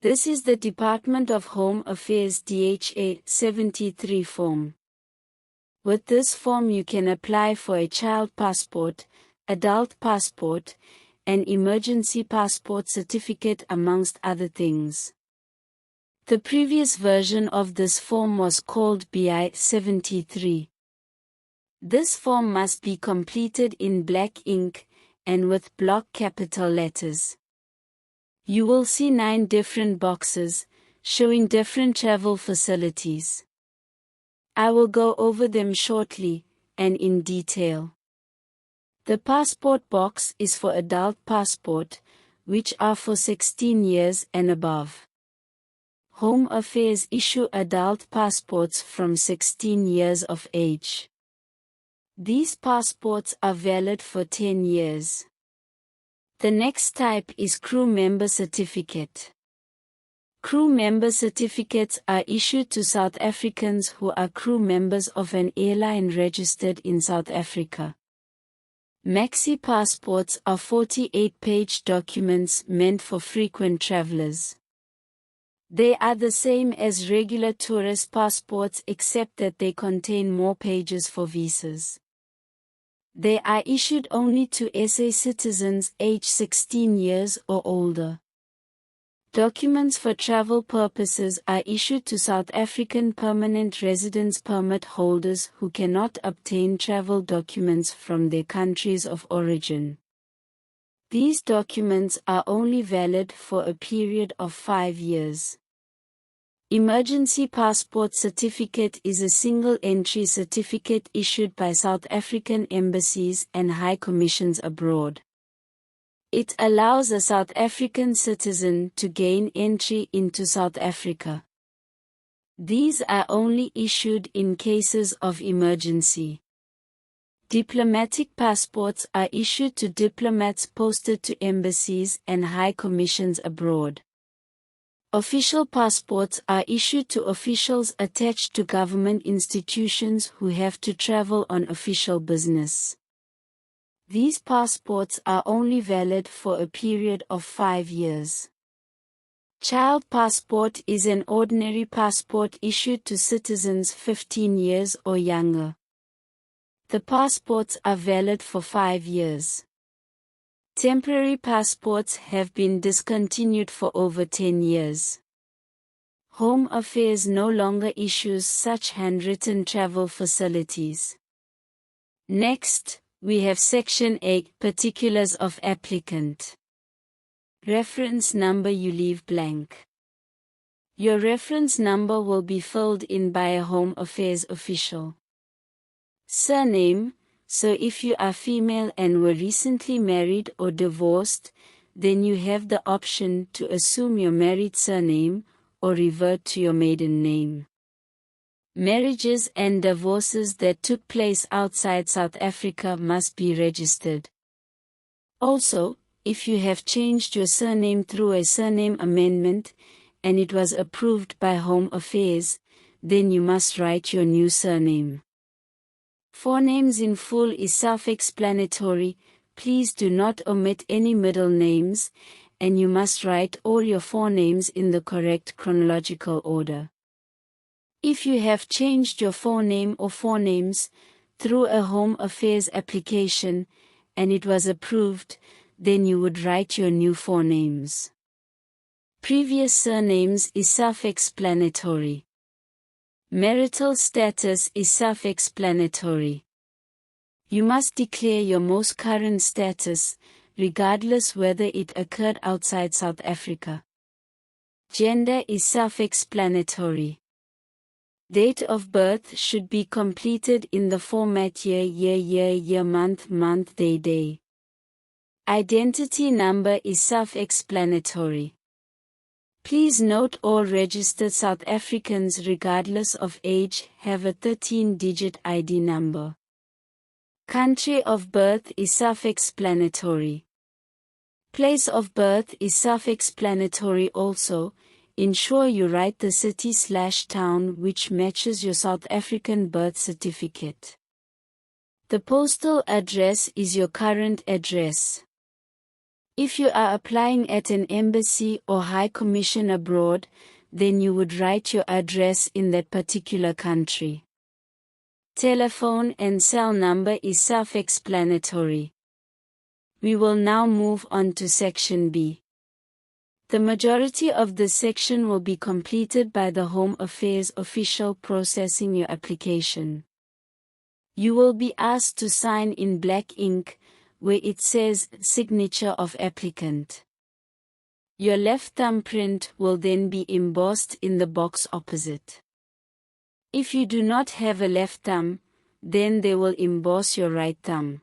This is the Department of Home Affairs DHA-73 form. With this form you can apply for a child passport, adult passport, and emergency passport certificate amongst other things. The previous version of this form was called BI-73. This form must be completed in black ink and with block capital letters. You will see 9 different boxes, showing different travel facilities. I will go over them shortly, and in detail. The passport box is for adult passport, which are for 16 years and above. Home Affairs issue adult passports from 16 years of age. These passports are valid for 10 years. The next type is crew member certificate. Crew member certificates are issued to South Africans who are crew members of an airline registered in South Africa. Maxi passports are 48-page documents meant for frequent travelers. They are the same as regular tourist passports except that they contain more pages for visas. They are issued only to SA citizens aged 16 years or older. Documents for travel purposes are issued to South African permanent residence permit holders who cannot obtain travel documents from their countries of origin. These documents are only valid for a period of 5 years. Emergency Passport Certificate is a single-entry certificate issued by South African embassies and high commissions abroad. It allows a South African citizen to gain entry into South Africa. These are only issued in cases of emergency. Diplomatic passports are issued to diplomats posted to embassies and high commissions abroad. Official passports are issued to officials attached to government institutions who have to travel on official business. These passports are only valid for a period of 5 years. Child passport is an ordinary passport issued to citizens 15 years or younger. The passports are valid for 5 years. Temporary passports have been discontinued for over 10 years. Home Affairs no longer issues such handwritten travel facilities. Next, we have Section 8, Particulars of Applicant. Reference number you leave blank. Your reference number will be filled in by a Home Affairs official. Surname. So if you are female and were recently married or divorced, then you have the option to assume your married surname or revert to your maiden name. Marriages and divorces that took place outside South Africa must be registered. Also, if you have changed your surname through a surname amendment, and it was approved by Home Affairs, then you must write your new surname. Forenames in full is self-explanatory. Please do not omit any middle names, and you must write all your forenames in the correct chronological order. If you have changed your forename or forenames through a Home Affairs application, and it was approved, then you would write your new forenames. Previous surnames is self-explanatory. Marital status is self-explanatory. You must declare your most current status, regardless whether it occurred outside South Africa. Gender is self-explanatory. Date of birth should be completed in the format year, month, day. Identity number is self-explanatory. Please note all registered South Africans regardless of age have a 13-digit ID number. Country of birth is self-explanatory. Place of birth is self-explanatory also. Ensure you write the city/town which matches your South African birth certificate. The postal address is your current address. If you are applying at an embassy or high commission abroad, then you would write your address in that particular country. Telephone and cell number is self-explanatory. We will now move on to Section B. The majority of this section will be completed by the Home Affairs official processing your application. You will be asked to sign in black ink, where it says Signature of Applicant. Your left thumbprint will then be embossed in the box opposite. If you do not have a left thumb, then they will emboss your right thumb.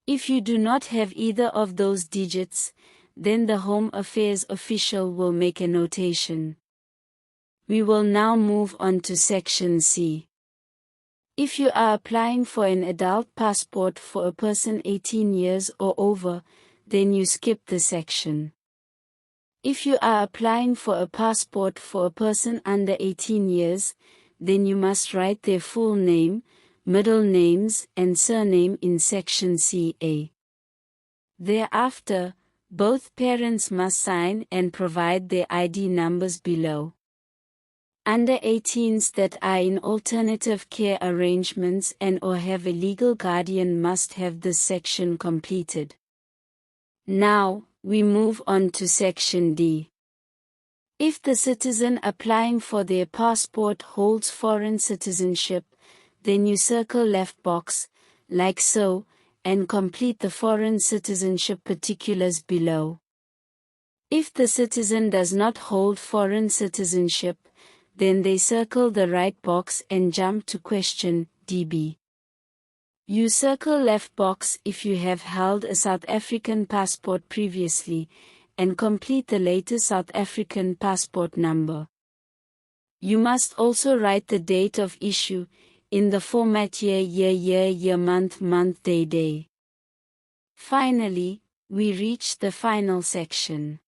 If you do not have either of those digits, then the Home Affairs official will make a notation. We will now move on to Section C. If you are applying for an adult passport for a person 18 years or over, then you skip the section. If you are applying for a passport for a person under 18 years, then you must write their full name, middle names, and surname in Section CA. Thereafter, both parents must sign and provide their ID numbers below. Under 18s that are in alternative care arrangements and/or have a legal guardian must have this section completed. Now, we move on to Section D. If the citizen applying for their passport holds foreign citizenship, then you circle left box, like so, and complete the foreign citizenship particulars below. If the citizen does not hold foreign citizenship, then they circle the right box and jump to question DB. You circle left box if you have held a South African passport previously, and complete the latest South African passport number. You must also write the date of issue, in the format year, month, day. Finally, we reach the final section.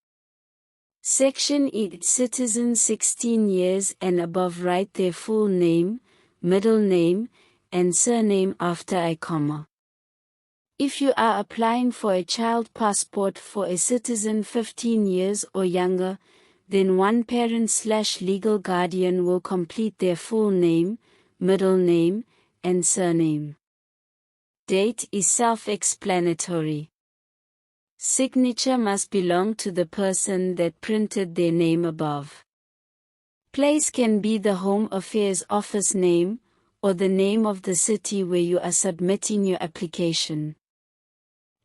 Section E. Citizens 16 years and above write their full name, middle name, and surname after a comma. If you are applying for a child passport for a citizen 15 years or younger, then one parent/legal guardian will complete their full name, middle name, and surname. Date is self-explanatory. Signature must belong to the person that printed their name above. Place can be the Home Affairs office name, or the name of the city where you are submitting your application.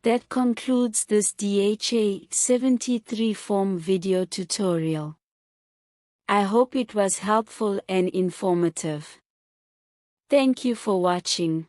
That concludes this DHA-73 form video tutorial. I hope it was helpful and informative. Thank you for watching.